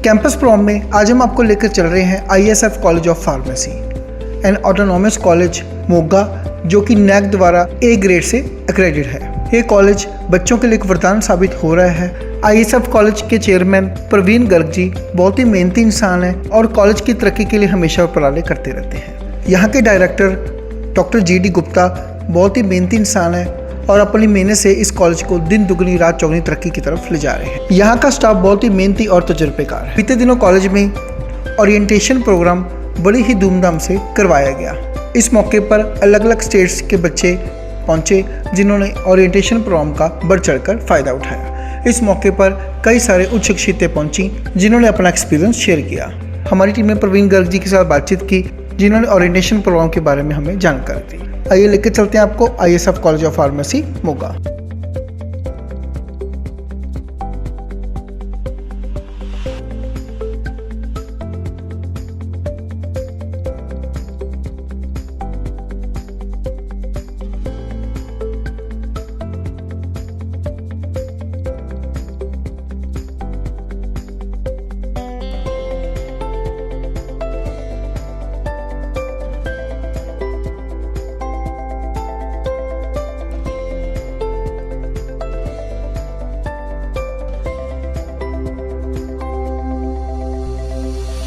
Campus प्रोम में आज हम आपको लेकर चल रहे हैं ISF college of pharmacy and autonomous college Moga, जो कि नैक द्वारा A ग्रेड से एक्रेडिट है। ये कॉलेज बच्चों के लिए एक वरदान साबित हो रहा है। ISF कॉलेज के चेयरमैन प्रवीण गर्ग जी बहुत ही मेहनती इंसान हैं और कॉलेज की तरक्की के लिए हमेशा उपराले करते रहते हैं। यहाँ के डायरेक्टर डॉक्टर GD गुप्ता बहुत ही मेहनती इंसान है और अपनी मेहनत से इस कॉलेज को दिन दुगनी रात चौगनी तरक्की की तरफ ले जा रहे हैं। यहाँ का स्टाफ बहुत ही मेहनती और तजुर्बेकार है। बीते दिनों कॉलेज में ओरिएंटेशन प्रोग्राम बड़ी ही धूमधाम से करवाया गया। इस मौके पर अलग अलग स्टेट्स के बच्चे पहुंचे, जिन्होंने ओरिएंटेशन प्रोग्राम का बढ़ चढ़कर फ़ायदा उठाया। इस मौके पर कई सारे उच्च शिक्षितें पहुंची, जिन्होंने अपना एक्सपीरियंस शेयर किया। हमारी टीम ने प्रवीण गर्ग जी के साथ बातचीत की, जिन्होंने ओरिएंटेशन प्रोग्राम के बारे में हमें जानकारी दी। आइए लेकर चलते हैं आपको ISF college of pharmacy Moga.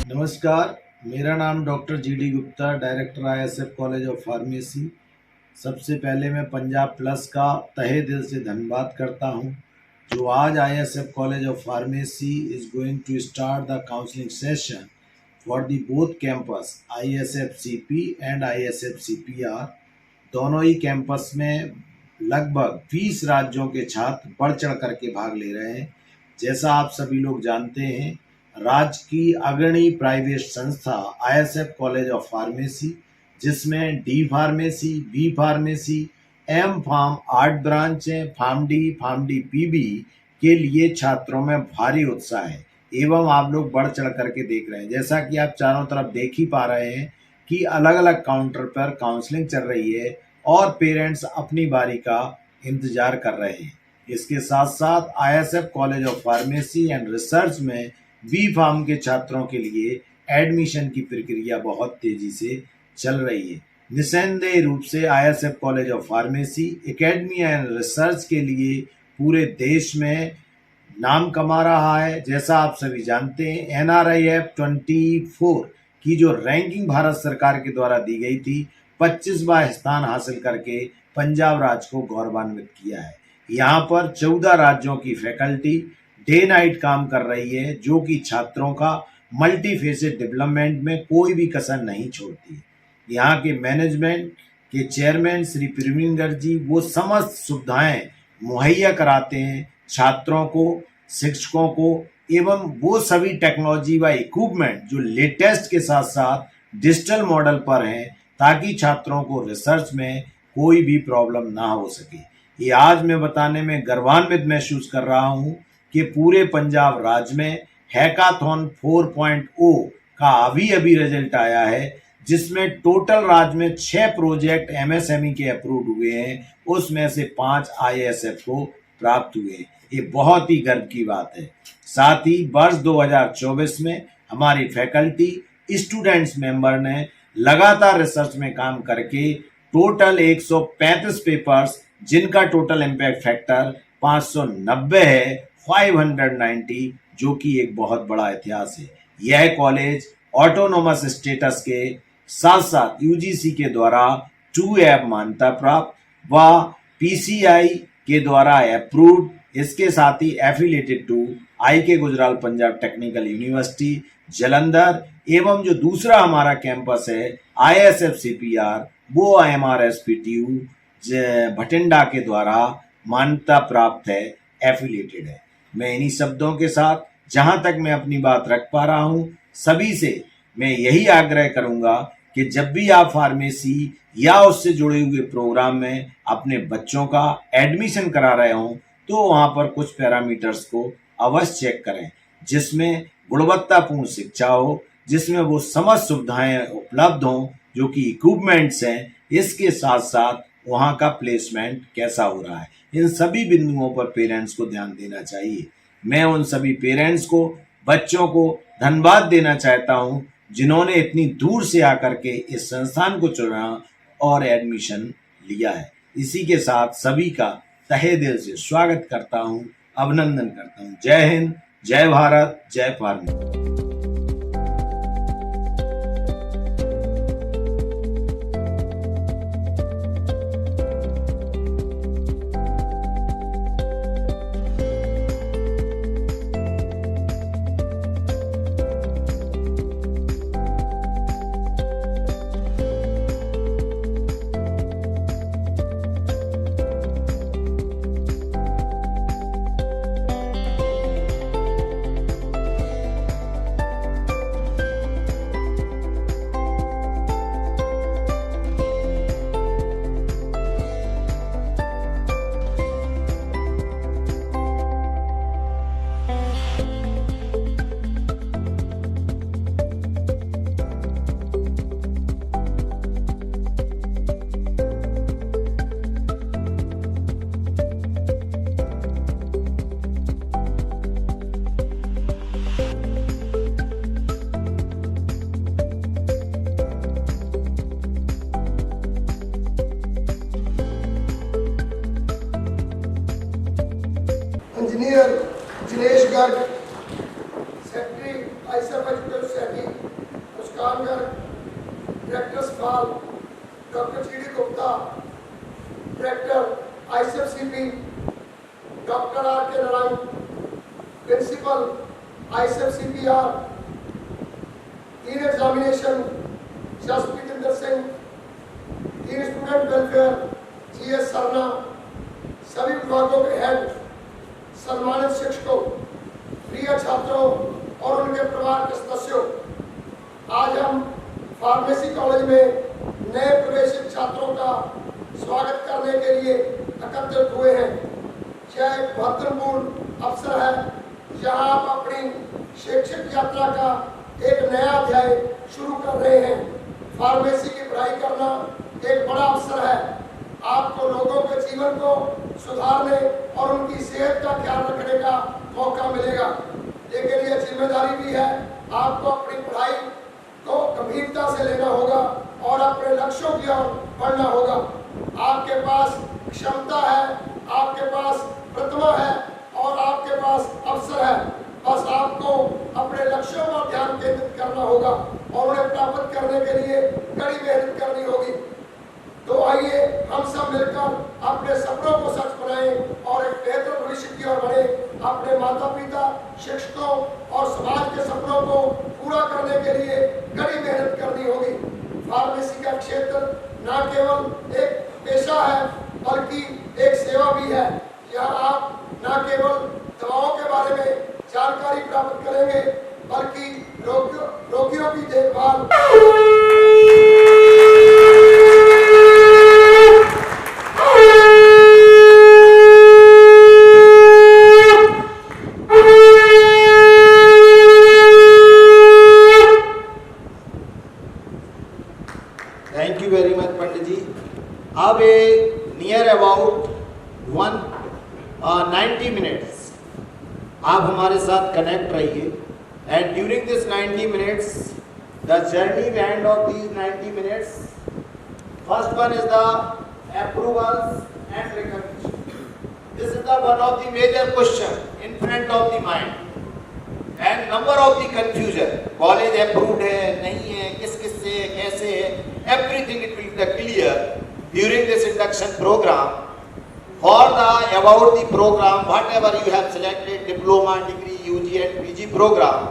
नमस्कार, मेरा नाम doctor GD Gupta, director ISF college of pharmacy. सबसे पहले मैं पंजाब प्लस का तहे दिल से धन्यवाद करता हूं, जो आज ISF college of pharmacy is going to start the counselling session for the both campus ISF CP and ISF CPR। दोनों ही कैंपस में लगभग 20 राज्यों के छात्र बढ़ चढ़ करके भाग ले रहे हैं। जैसा आप सभी लोग जानते हैं, राज्य की अग्रणी प्राइवेट संस्था ISF कॉलेज ऑफ फार्मेसी, जिसमें D pharmacy, B pharmacy, M pharm 8 branch हैं, फार्म डी PB के लिए छात्रों में भारी उत्साह है एवं आप लोग बढ़ चढ़ करके देख रहे हैं। जैसा कि आप चारों तरफ देख ही पा रहे हैं कि अलग अलग काउंटर पर काउंसलिंग चल रही है और पेरेंट्स अपनी बारी का इंतजार कर रहे हैं। इसके साथ साथ ISF college of pharmacy and research में B फार्म के छात्रों के लिए एडमिशन की प्रक्रिया बहुत तेजी से चल रही है। निस्संदेह रूप से ISF college of pharmacy academy and research के लिए पूरे देश में नाम कमा रहा है। जैसा आप सभी जानते हैं, NRIF 24 की जो रैंकिंग भारत सरकार के द्वारा दी गई थी, 25वां स्थान हासिल करके पंजाब राज्य को गौरवान्वित किया है। यहाँ पर 14 राज्यों की फैकल्टी डे नाइट काम कर रही है, जो कि छात्रों का मल्टी फेसेड डेवलपमेंट में कोई भी कसर नहीं छोड़ती। यहाँ के मैनेजमेंट के चेयरमैन श्री प्रवीण गर्ग जी वो समस्त सुविधाएं मुहैया कराते हैं छात्रों को, शिक्षकों को, एवं वो सभी टेक्नोलॉजी व इक्विपमेंट जो लेटेस्ट के साथ साथ डिजिटल मॉडल पर हैं, ताकि छात्रों को रिसर्च में कोई भी प्रॉब्लम ना हो सके। ये आज मैं बताने में गर्वान्वित महसूस कर रहा हूँ कि पूरे पंजाब राज्य में हैकाथॉन 4.0 का अभी रिजल्ट आया है, जिसमें टोटल राज्य में 6 प्रोजेक्ट MSME के अप्रूव हुए हैं, उसमें से 5 ISF को प्राप्त हुए हैं। ये बहुत ही गर्व की बात है। साथ ही वर्ष 2024 में हमारी फैकल्टी स्टूडेंट्स मेंबर ने लगातार रिसर्च में काम करके टोटल 135 पेपर्स, जिनका टोटल इम्पैक्ट फैक्टर 590 है, 590, जो कि एक बहुत बड़ा इतिहास है। यह कॉलेज ऑटोनोमस स्टेटस के साथ साथ UGC के द्वारा 2 मान्यता प्राप्त व PCI के द्वारा अप्रूव्ड, इसके साथ ही affiliated to IK Gujral Punjab technical university Jalandhar, एवं जो दूसरा हमारा कैंपस है ISF CPR, वो MRSPTU भटिंडा के द्वारा मान्यता प्राप्त है, एफिलिएटेड है। मैं इन्हीं शब्दों के साथ, जहां तक मैं अपनी बात रख पा रहा हूं, सभी से मैं यही आग्रह करूंगा कि जब भी आप फार्मेसी या उससे जुड़े हुए प्रोग्राम में अपने बच्चों का एडमिशन करा रहे हों, तो वहां पर कुछ पैरामीटर्स को अवश्य चेक करें, जिसमें गुणवत्तापूर्ण शिक्षा हो, जिसमें वो समस्त सुविधाएं उपलब्ध हों जो कि इक्विपमेंट्स हैं, इसके साथ साथ वहाँ का प्लेसमेंट कैसा हो रहा है। इन सभी बिंदुओं पर पेरेंट्स को ध्यान देना चाहिए। मैं उन सभी पेरेंट्स को बच्चों को धन्यवाद देना चाहता हूं जिन्होंने इतनी दूर से आकर के इस संस्थान को चुना और एडमिशन लिया है। इसी के साथ सभी का तहे दिल से स्वागत करता हूं, अभिनंदन करता हूं। जय हिंद, जय भारत, जय pharmacy. Engineer Jinesh Garg, secretary ISF education society Muskan Garg, director सफाल doctor GD Gupta, director ISF CP doctor R K. Narayan, principal ISF CPR, dean examination Jaspreet Singh, dean student welfare G S. Sarna, सभी विभागों के हेड, सम्मानित शिक्षकों, प्रिय छात्रों और उनके परिवार के सदस्यों, आज हम फार्मेसी कॉलेज में नए प्रवेशित छात्रों का स्वागत करने के लिए एकत्रित हुए हैं। यह एक महत्वपूर्ण अवसर है जहां आप अपनी शैक्षिक यात्रा का एक नया अध्याय शुरू कर रहे हैं। फार्मेसी की पढ़ाई करना एक बड़ा अवसर है। आपको लोगों के जीवन को सुधारने और उनकी सेहत का ख्याल रखने का मौका मिलेगा, लेकिन यह जिम्मेदारी भी है। आपको अपनी पढ़ाई को गंभीरता से लेना होगा और अपने लक्ष्यों की ओर बढ़ना होगा। आपके पास क्षमता है, आपके पास प्रतिभा है और आपके पास अवसर है। बस आपको अपने लक्ष्यों पर ध्यान केंद्रित करना होगा और उन्हें प्राप्त करने के लिए कड़ी मेहनत करनी होगी। तो आइए हम सब मिलकर अपने सपनों को सच बनाएं और एक बेहतर भविष्य की ओर बढ़े। अपने माता पिता, शिक्षकों और समाज के सपनों को पूरा करने के लिए कड़ी मेहनत करनी होगी। फार्मेसी का क्षेत्र न केवल एक पेशा है बल्कि एक सेवा भी है। यहाँ आप न केवल दवाओं के बारे में जानकारी प्राप्त करेंगे बल्कि रोगियों की देखभाल, थैंक यू वेरी मच पंडित जी। अब नियर अबाउट 90 मिनट्स आप हमारे साथ कनेक्ट रहिए and during this 90 minutes the journey and of these 90 minutes, first one is the approvals and recognition. This is the one of the major question in front of the mind and number of the confusion. College approved है, नहीं है, किस किस से है, कैसे है, everything it will be clear during this induction program. For the about the program, whatever you have selected, diploma, degree, UG and PG program,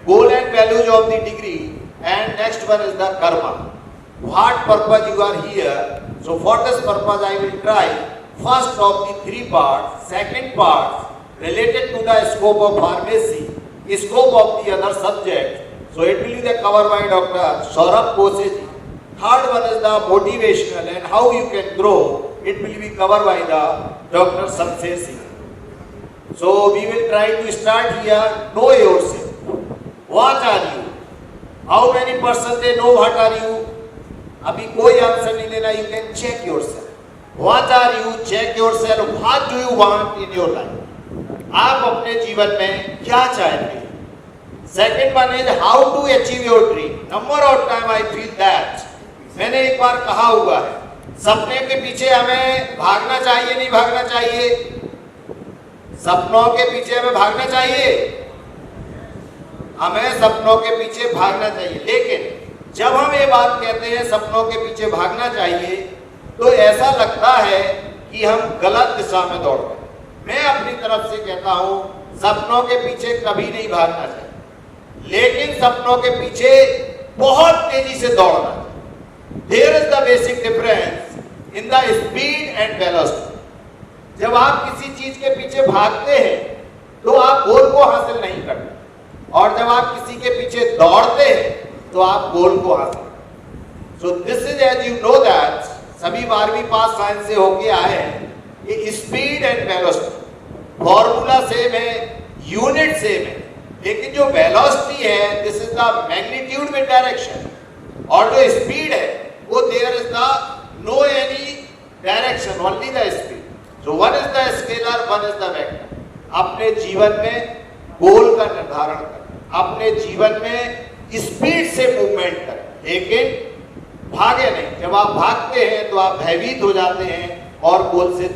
goal and values of the degree, and next one is the karma. What purpose you are here? So for this purpose I will try first of the three parts, second part related to the scope of pharmacy, scope of the other subject. So it will be the covered by Dr. Saurabh Kose. Third one is the motivational and how you can grow. It will be covered by the Dr. Samsher Singh. So we will try to start here. Know yourself. What are you? How many percent they know what are you? अभी कोई answer नहीं देना. You can check yourself. What are you? Check yourself. What do you want in your life? आप अपने जीवन में क्या चाहते हैं? Second one is how to achieve your dream. Number of time I feel that. मैंने एक बार कहा हुआ है, सपने के पीछे हमें भागना चाहिए, नहीं भागना चाहिए? सपनों के पीछे हमें भागना चाहिए, हमें सपनों के पीछे भागना चाहिए। लेकिन जब हम ये बात कहते हैं सपनों के पीछे भागना चाहिए, तो ऐसा लगता है कि हम गलत दिशा में दौड़ रहे हैं। मैं अपनी तरफ से कहता हूं, सपनों के पीछे कभी नहीं भागना चाहिए, लेकिन सपनों के पीछे बहुत तेजी से दौड़ना चाहिए। There is the basic difference in the speed and velocity. जब आप किसी चीज के पीछे भागते हैं तो आप गोल को हासिल नहीं करते, और जब आप किसी के पीछे दौड़ते हैं तो आप गोल को हासिल करते। So this is, as you know that, सभी 12वीं पास साइंस से होके आए हैं, ये speed and velocity formula same है, यूनिट सेम है, लेकिन जो वेलोसिटी है this is the magnitude with direction, और जो स्पीड है वो there is the no any direction, only the speed. So one is the scalar, one is the vector. अपने जीवन में गोल का निर्धारण करें, अपने जीवन में स्पीड से मूवमेंट करें, लेकिन भागे नहीं। जब आप भागते हैं तो आप भयभीत हो जाते हैं और गोल से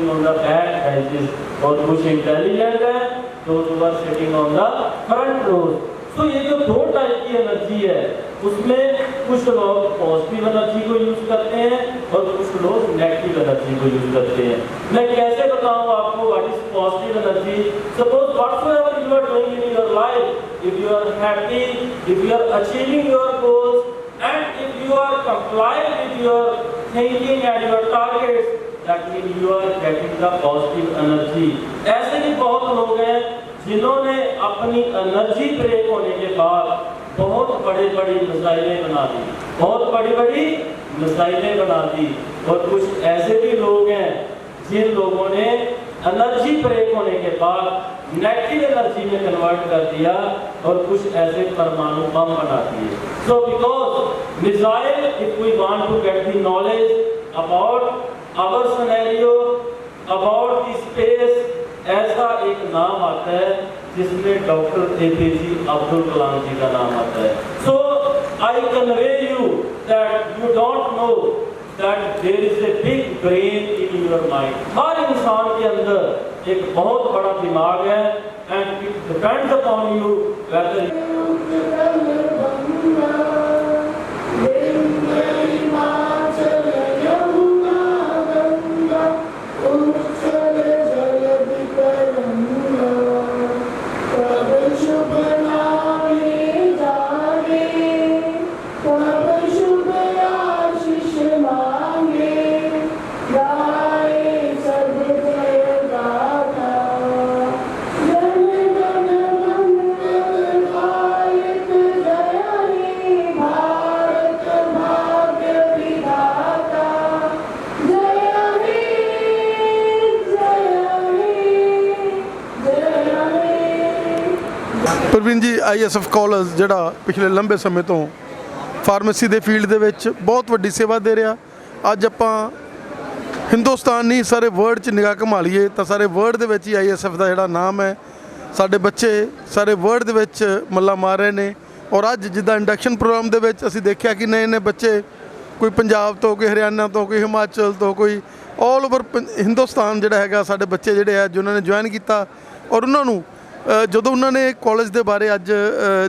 on the back benches, और कुछ इंटेलिजेंट है तो were sitting on the front rows. तो ये जो दो टाइप की एनर्जी है, उसमें कुछ लोग पॉजिटिव एनर्जी को यूज करते हैं और कुछ लोग नेगेटिव एनर्जी को यूज करते हैं। मैं कैसे बताऊं आपको what is positive energy? Suppose whatsoever you are doing in your life, if you are happy, if you are achieving your goals, and if you are compliant with your thinking and your targets, that means you are getting the positive energy। ऐसे भी बहुत लोग हैं जिन्होंने अपनी energy break होने के बाद बहुत बड़ी मिसाइलें बना दी, बहुत बड़ी मिसाइलें बना दी। और कुछ ऐसे भी लोग हैं जिन लोगों ने एनर्जी ब्रेक होने के बाद नेगेटिव एनर्जी में कन्वर्ट कर दिया और कुछ ऐसे परमाणु बम बना दिए। So because missile, if we want to get the knowledge about our scenario, about the space, ऐसा एक नाम आता है जिसमें डॉक्टर एपीजे अब्दुल कलाम जी का नाम आता है। So I convey you that you don't know that there is a big brain in your mind। हर इंसान के अंदर एक बहुत बड़ा दिमाग है, and it depends upon you whether Praveen ਜੀ, ISF ਕਾਲਜ ਜਿਹੜਾ ਪਿਛਲੇ ਲੰਬੇ ਸਮੇਂ ਤੋਂ ਫਾਰਮੇਸੀ ਦੇ ਫੀਲਡ ਦੇ ਵਿੱਚ ਬਹੁਤ ਵੱਡੀ ਸੇਵਾ ਦੇ ਰਿਹਾ, ਅੱਜ ਆਪਾਂ ਹਿੰਦੁਸਤਾਨ ਨਹੀਂ ਸਾਰੇ ਵਰਲਡ 'ਚ ਨਿਗਾਹ ਘੁਮਾ ਲਈਏ ਤਾਂ ਸਾਰੇ ਵਰਲਡ ਦੇ ਵਿੱਚ ਹੀ ISF ਦਾ ਜਿਹੜਾ ਨਾਮ ਹੈ, ਸਾਡੇ ਬੱਚੇ ਸਾਰੇ ਵਰਲਡ ਦੇ ਵਿੱਚ ਮੱਲਾ ਮਾਰ ਰਹੇ ਨੇ। ਔਰ ਅੱਜ ਜਿੱਦਾਂ ਇੰਡਕਸ਼ਨ ਪ੍ਰੋਗਰਾਮ ਦੇ ਵਿੱਚ ਅਸੀਂ ਦੇਖਿਆ ਕਿ ਨਵੇਂ ਬੱਚੇ ਕੋਈ ਪੰਜਾਬ ਤੋਂ, ਕੋਈ ਹਰਿਆਣਾ ਤੋਂ, ਕੋਈ ਹਿਮਾਚਲ ਤੋਂ, ਕੋਈ ਆਲ ਓਵਰ ਹਿੰਦੁਸਤਾਨ ਜਿਹੜਾ ਹੈਗਾ ਸਾਡੇ ਬੱਚੇ ਜਿਹੜੇ ਆ ਜਿਨ੍ਹਾਂ ਨੇ ਜੁਆਇਨ ਕੀਤਾ। ਔਰ ਉਹਨਾਂ ਨੂੰ ਜਦੋਂ ਉਹਨਾਂ ਨੇ ਕਾਲਜ ਦੇ ਬਾਰੇ ਅੱਜ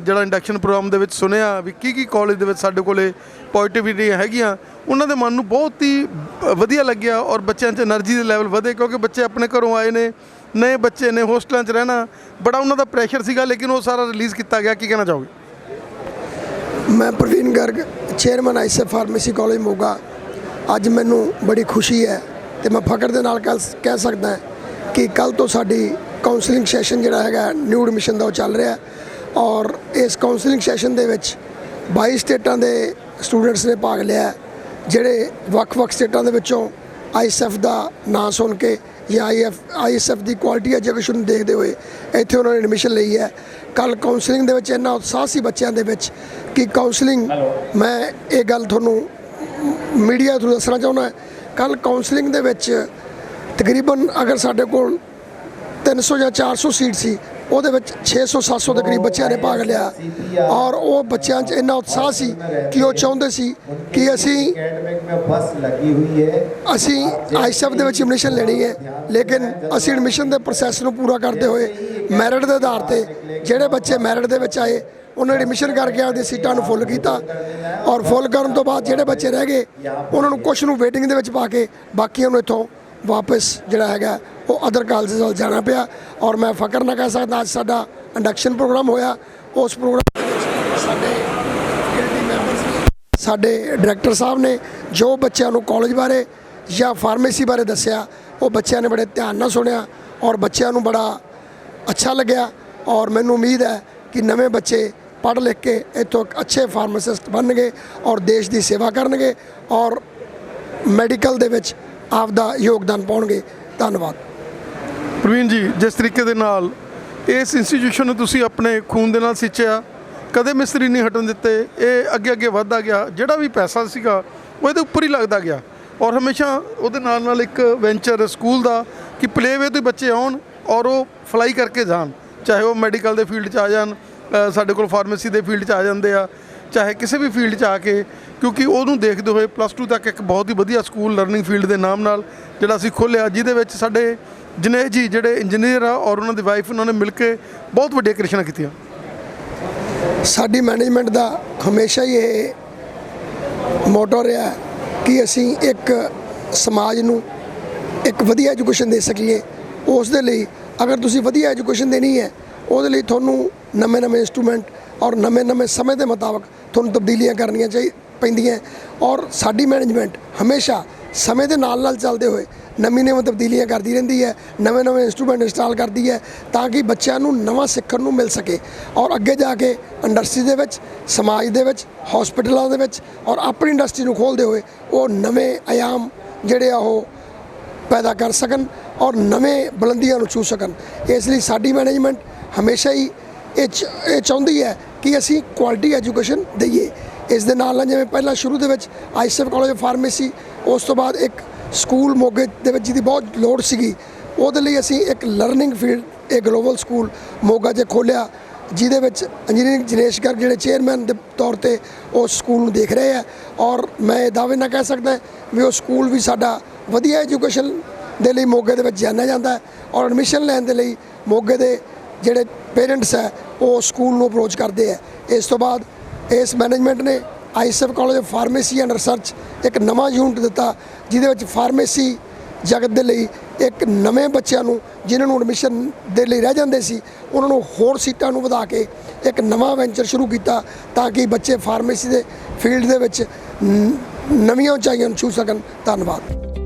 ਜਿਹੜਾ ਇੰਡਕਸ਼ਨ ਪ੍ਰੋਗਰਾਮ ਦੇ ਵਿੱਚ ਸੁਣਿਆ ਵੀ ਕੀ ਕਾਲਜ ਦੇ ਵਿੱਚ ਸਾਡੇ ਕੋਲੇ ਪੋਜ਼ਿਟਿਵਿਟੀਆਂ ਹੈਗੀਆਂ, ਉਹਨਾਂ ਦੇ ਮਨ ਨੂੰ ਬਹੁਤ ਹੀ ਵਧੀਆ ਲੱਗਿਆ ਔਰ ਬੱਚਿਆਂ 'ਚ એનર્ਜੀ ਦੇ ਲੈਵਲ ਵਧੇ, ਕਿਉਂਕਿ ਬੱਚੇ ਆਪਣੇ ਘਰੋਂ ਆਏ ਨੇ, ਨਵੇਂ ਬੱਚੇ ਨੇ, ਹੋਸਟਲਾਂ 'ਚ ਰਹਿਣਾ ਬੜਾ ਉਹਨਾਂ ਦਾ ਪ੍ਰੈਸ਼ਰ ਸੀਗਾ, ਲੇਕਿਨ ਉਹ ਸਾਰਾ ਰਿਲੀਜ਼ ਕੀਤਾ ਗਿਆ। ਕੀ ਕਹਿਣਾ ਚਾਹੋਗੇ? ਮੈਂ Praveen Garg, chairman ISF pharmacy college Moga. ਅੱਜ ਮੈਨੂੰ ਬੜੀ ਖੁਸ਼ੀ ਹੈ ਤੇ ਮੈਂ ਫਖਰ ਦੇ ਨਾਲ ਕਹਿ ਸਕਦਾ ਕਿ ਕੱਲ ਤੋਂ ਸਾਡੀ ਕਾਉਂਸਲਿੰਗ ਸੈਸ਼ਨ ਜਿਹੜਾ ਹੈਗਾ ਨਿਊ ਐਡਮਿਸ਼ਨ ਦਾ ਉਹ ਚੱਲ ਰਿਹਾ ਔਰ ਇਸ ਕਾਉਂਸਲਿੰਗ ਸੈਸ਼ਨ ਦੇ ਵਿੱਚ 22 ਸਟੇਟਾਂ ਦੇ ਸਟੂਡੈਂਟਸ ਨੇ ਭਾਗ ਲਿਆ, ਜਿਹੜੇ ਵੱਖ-ਵੱਖ ਸਟੇਟਾਂ ਦੇ ਵਿੱਚੋਂ ISF ਦਾ ਨਾਂ ਸੁਣ ਕੇ ਜਾਂ ISF ਦੀ ਕੁਆਲਿਟੀ ਐਜੂਕੇਸ਼ਨ ਨੂੰ ਦੇਖਦੇ ਹੋਏ ਇੱਥੇ ਉਹਨਾਂ ਨੇ ਐਡਮਿਸ਼ਨ ਲਈ ਹੈ। ਕੱਲ ਕਾਉਂਸਲਿੰਗ ਦੇ ਵਿੱਚ ਇੰਨਾ ਉਤਸ਼ਾਹ ਸੀ ਬੱਚਿਆਂ ਦੇ ਵਿੱਚ ਕਿ ਕਾਉਂਸਲਿੰਗ, ਮੈਂ ਇਹ ਗੱਲ ਤੁਹਾਨੂੰ ਮੀਡੀਆ ਥਰੂ ਦੱਸਣਾ ਚਾਹੁੰਦਾ, ਕੱਲ ਕਾਉਂਸਲਿੰਗ ਦੇ ਵਿੱਚ ਤਕਰੀਬਨ ਅਗਰ ਸਾਡੇ ਕੋਲ 300 ਜਾਂ 400 ਸੀਟ ਸੀ, ਉਹਦੇ ਵਿੱਚ 600-700 ਦੇ ਕਰੀਬ ਬੱਚਿਆਂ ਨੇ ਭਾਗ ਲਿਆ ਔਰ ਉਹ ਬੱਚਿਆਂ 'ਚ ਇੰਨਾ ਉਤਸ਼ਾਹ ਸੀ ਕਿ ਉਹ ਚਾਹੁੰਦੇ ਸੀ ਕਿ ਅਸੀਂ ISF ਦੇ ਵਿੱਚ ਐਡਮਿਸ਼ਨ ਲੈਣੀ ਹੈ, ਲੇਕਿਨ ਅਸੀਂ ਐਡਮਿਸ਼ਨ ਦੇ ਪ੍ਰੋਸੈਸ ਨੂੰ ਪੂਰਾ ਕਰਦੇ ਹੋਏ ਮੈਰਿਟ ਦੇ ਆਧਾਰ ਤੇ ਜਿਹੜੇ ਬੱਚੇ ਮੈਰਿਟ ਦੇ ਵਿੱਚ ਆਏ ਉਹਨਾਂ ਨੇ ਐਡਮਿਸ਼ਨ ਕਰਕੇ ਆਪਦੀਆਂ ਸੀਟਾਂ ਨੂੰ ਫੁੱਲ ਕੀਤਾ ਔਰ ਫੁੱਲ ਕਰਨ ਤੋਂ ਬਾਅਦ ਜਿਹੜੇ ਬੱਚੇ ਰਹਿ ਗਏ ਉਹਨਾਂ ਨੂੰ ਕੁਛ ਨੂੰ ਵੇਟਿੰਗ ਦੇ ਵਿੱਚ ਪਾ ਕੇ ਬਾਕੀਆਂ ਨੂੰ ਇੱਥੋਂ ਵਾਪਸ ਜਿਹੜਾ ਹੈਗਾ ਉਹ ਅਦਰ ਕਾਲਜਸ ਵੱਲ ਜਾਣਾ ਪਿਆ। ਔਰ ਮੈਂ ਫਖਰ ਨਾਲ ਕਹਿ ਸਕਦਾ ਅੱਜ ਸਾਡਾ ਇੰਡਕਸ਼ਨ ਪ੍ਰੋਗਰਾਮ ਹੋਇਆ, ਉਸ ਪ੍ਰੋਗਰਾਮ ਸਾਡੇ ਡਾਇਰੈਕਟਰ ਸਾਹਿਬ ਨੇ ਜੋ ਬੱਚਿਆਂ ਨੂੰ ਕਾਲਜ ਬਾਰੇ ਜਾਂ ਫਾਰਮੇਸੀ ਬਾਰੇ ਦੱਸਿਆ ਉਹ ਬੱਚਿਆਂ ਨੇ ਬੜੇ ਧਿਆਨ ਨਾਲ ਸੁਣਿਆ ਔਰ ਬੱਚਿਆਂ ਨੂੰ ਬੜਾ ਅੱਛਾ ਲੱਗਿਆ ਔਰ ਮੈਨੂੰ ਉਮੀਦ ਹੈ ਕਿ ਨਵੇਂ ਬੱਚੇ ਪੜ੍ਹ ਲਿਖ ਕੇ ਇੱਥੋਂ ਅੱਛੇ ਫਾਰਮਾਸਿਸਟ ਬਣਨਗੇ ਔਰ ਦੇਸ਼ ਦੀ ਸੇਵਾ ਕਰਨਗੇ ਔਰ ਮੈਡੀਕਲ ਦੇ ਵਿੱਚ ਆਪਦਾ ਯੋਗਦਾਨ ਪਾਉਣਗੇ। ਧੰਨਵਾਦ। ਪ੍ਰਵੀਨ ਜੀ, ਜਿਸ ਤਰੀਕੇ ਦੇ ਨਾਲ ਇਸ ਇੰਸਟੀਟਿਊਸ਼ਨ ਨੂੰ ਤੁਸੀਂ ਆਪਣੇ ਖੂਨ ਦੇ ਨਾਲ ਸਿੰਚਿਆ, ਕਦੇ ਮਿਸਤਰੀ ਨਹੀਂ ਹਟਣ ਦਿੱਤੇ, ਇਹ ਅੱਗੇ ਵੱਧਦਾ ਗਿਆ, ਜਿਹੜਾ ਵੀ ਪੈਸਾ ਸੀਗਾ ਉਹ ਇਹਦੇ ਉੱਪਰ ਹੀ ਲੱਗਦਾ ਗਿਆ ਔਰ ਹਮੇਸ਼ਾ ਉਹਦੇ ਨਾਲ ਇੱਕ ਵੈਂਚਰ ਸਕੂਲ ਦਾ ਕਿ ਪਲੇਵੇ ਤੋਂ ਬੱਚੇ ਆਉਣ ਔਰ ਉਹ ਫਲਾਈ ਕਰਕੇ ਜਾਣ, ਚਾਹੇ ਉਹ ਮੈਡੀਕਲ ਦੇ ਫੀਲਡ 'ਚ ਆ ਜਾਣ, ਸਾਡੇ ਕੋਲ ਫਾਰਮੇਸੀ ਦੇ ਫੀਲਡ 'ਚ ਆ ਜਾਂਦੇ ਆ, ਚਾਹੇ ਕਿਸੇ ਵੀ ਫੀਲਡ 'ਚ ਆ ਕੇ, ਕਿਉਂਕਿ ਉਹਨੂੰ ਦੇਖਦੇ ਹੋਏ +2 ਤੱਕ ਇੱਕ ਬਹੁਤ ਹੀ ਵਧੀਆ ਸਕੂਲ ਲਰਨਿੰਗ ਫੀਲਡ ਦੇ ਨਾਮ ਨਾਲ ਜਿਹੜਾ ਅਸੀਂ ਖੋਲ੍ਹਿਆ, ਜਿਹਦੇ ਵਿੱਚ ਸਾਡੇ ਜਨੇਸ਼ ਜੀ ਜਿਹੜੇ ਇੰਜੀਨੀਅਰ ਆ ਔਰ ਉਹਨਾਂ ਦੀ ਵਾਈਫ, ਉਹਨਾਂ ਨੇ ਮਿਲ ਕੇ ਬਹੁਤ ਵੱਡੀਆਂ ਕ੍ਰਿਏਸ਼ਨਾਂ ਕੀਤੀਆਂ। ਸਾਡੀ ਮੈਨੇਜਮੈਂਟ ਦਾ ਹਮੇਸ਼ਾ ਹੀ ਇਹ ਮੋਟੋ ਰਿਹਾ ਕਿ ਅਸੀਂ ਇੱਕ ਸਮਾਜ ਨੂੰ ਇੱਕ ਵਧੀਆ ਐਜੂਕੇਸ਼ਨ ਦੇ ਸਕੀਏ। ਉਸ ਦੇ ਲਈ ਅਗਰ ਤੁਸੀਂ ਵਧੀਆ ਐਜੂਕੇਸ਼ਨ ਦੇਣੀ ਹੈ, ਉਹਦੇ ਲਈ ਤੁਹਾਨੂੰ ਨਵੇਂ ਇੰਸਟਰੂਮੈਂਟ ਔਰ ਨਵੇਂ ਸਮੇਂ ਦੇ ਮੁਤਾਬਕ ਤੁਹਾਨੂੰ ਤਬਦੀਲੀਆਂ ਕਰਨੀਆਂ ਪੈਂਦੀਆਂ ਔਰ ਸਾਡੀ ਮੈਨੇਜਮੈਂਟ ਹਮੇਸ਼ਾ ਸਮੇਂ ਦੇ ਨਾਲ ਚੱਲਦੇ ਹੋਏ ਨਵੀਂ ਤਬਦੀਲੀਆਂ ਕਰਦੀ ਰਹਿੰਦੀ ਹੈ, ਨਵੇਂ ਇੰਸਟਰੂਮੈਂਟ ਇੰਸਟਾਲ ਕਰਦੀ ਹੈ ਤਾਂ ਕਿ ਬੱਚਿਆਂ ਨੂੰ ਨਵਾਂ ਸਿੱਖਣ ਨੂੰ ਮਿਲ ਸਕੇ ਔਰ ਅੱਗੇ ਜਾ ਕੇ ਇੰਡਸਟਰੀ ਦੇ ਵਿੱਚ, ਸਮਾਜ ਦੇ ਵਿੱਚ, ਹਸਪੀਟਲਾਂ ਦੇ ਵਿੱਚ ਔਰ ਆਪਣੀ ਇੰਡਸਟਰੀ ਨੂੰ ਖੋਲ੍ਹਦੇ ਹੋਏ ਉਹ ਨਵੇਂ ਆਯਾਮ ਜਿਹੜੇ ਆ ਉਹ ਪੈਦਾ ਕਰ ਸਕਣ ਔਰ ਨਵੇਂ ਬੁਲੰਦੀਆਂ ਨੂੰ ਛੂ ਸਕਣ। ਇਸ ਲਈ ਸਾਡੀ ਮੈਨੇਜਮੈਂਟ ਹਮੇਸ਼ਾ ਹੀ ਇਹ ਚਾਹੁੰਦੀ ਹੈ ਕਿ ਅਸੀਂ ਕੁਆਲਿਟੀ ਐਜੂਕੇਸ਼ਨ ਦਈਏ। ਇਸ ਦੇ ਨਾਲ ਜਿਵੇਂ ਪਹਿਲਾਂ ਸ਼ੁਰੂ ਦੇ ਵਿੱਚ ISF ਕਾਲਜ ਆਫ ਫਾਰਮੇਸੀ, ਉਸ ਤੋਂ ਬਾਅਦ ਇੱਕ ਸਕੂਲ ਮੋਗੇ ਦੇ ਵਿੱਚ ਜਿਹਦੀ ਬਹੁਤ ਲੋੜ ਸੀਗੀ, ਉਹਦੇ ਲਈ ਅਸੀਂ ਇੱਕ ਲਰਨਿੰਗ ਫੀਲਡ, ਇਹ ਗਲੋਬਲ ਸਕੂਲ ਮੋਗਾ 'ਚ ਖੋਲ੍ਹਿਆ, ਜਿਹਦੇ ਵਿੱਚ ਇੰਜੀਨੀਅਰਿੰਗ ਜਨੇਸ਼ ਗਰਗ ਜਿਹੜੇ ਚੇਅਰਮੈਨ ਦੇ ਤੌਰ 'ਤੇ ਉਸ ਸਕੂਲ ਨੂੰ ਦੇਖ ਰਹੇ ਆ ਔਰ ਮੈਂ ਦਾਅਵੇ ਨਾਲ ਕਹਿ ਸਕਦਾ ਵੀ ਉਹ ਸਕੂਲ ਵੀ ਸਾਡਾ ਵਧੀਆ ਐਜੂਕੇਸ਼ਨ ਦੇ ਲਈ ਮੋਗੇ ਦੇ ਵਿੱਚ ਜਾਣਿਆ ਜਾਂਦਾ ਹੈ ਔਰ ਐਡਮਿਸ਼ਨ ਲੈਣ ਦੇ ਲਈ ਮੋਗੇ ਦੇ ਜਿਹੜੇ ਪੇਰੈਂਟਸ ਹੈ ਉਹ ਸਕੂਲ ਨੂੰ ਅਪਰੋਚ ਕਰਦੇ ਹੈ। ਇਸ ਤੋਂ ਬਾਅਦ ਇਸ ਮੈਨੇਜਮੈਂਟ ਨੇ ISF college of pharmacy and research ਇੱਕ ਨਵਾਂ ਯੂਨਿਟ ਦਿੱਤਾ, ਜਿਹਦੇ ਵਿੱਚ ਫਾਰਮੇਸੀ ਜਗਤ ਦੇ ਲਈ ਇੱਕ ਨਵੇਂ ਬੱਚਿਆਂ ਨੂੰ ਜਿਨ੍ਹਾਂ ਨੂੰ ਐਡਮਿਸ਼ਨ ਦੇ ਲਈ ਰਹਿ ਜਾਂਦੇ ਸੀ, ਉਹਨਾਂ ਨੂੰ ਹੋਰ ਸੀਟਾਂ ਨੂੰ ਵਧਾ ਕੇ ਇੱਕ ਨਵਾਂ ਵੈਂਚਰ ਸ਼ੁਰੂ ਕੀਤਾ ਤਾਂ ਕਿ ਬੱਚੇ ਫਾਰਮੇਸੀ ਦੇ ਫੀਲਡ ਦੇ ਵਿੱਚ ਨਵੀਆਂ ਉਚਾਈਆਂ ਨੂੰ ਛੂ ਸਕਣ। ਧੰਨਵਾਦ।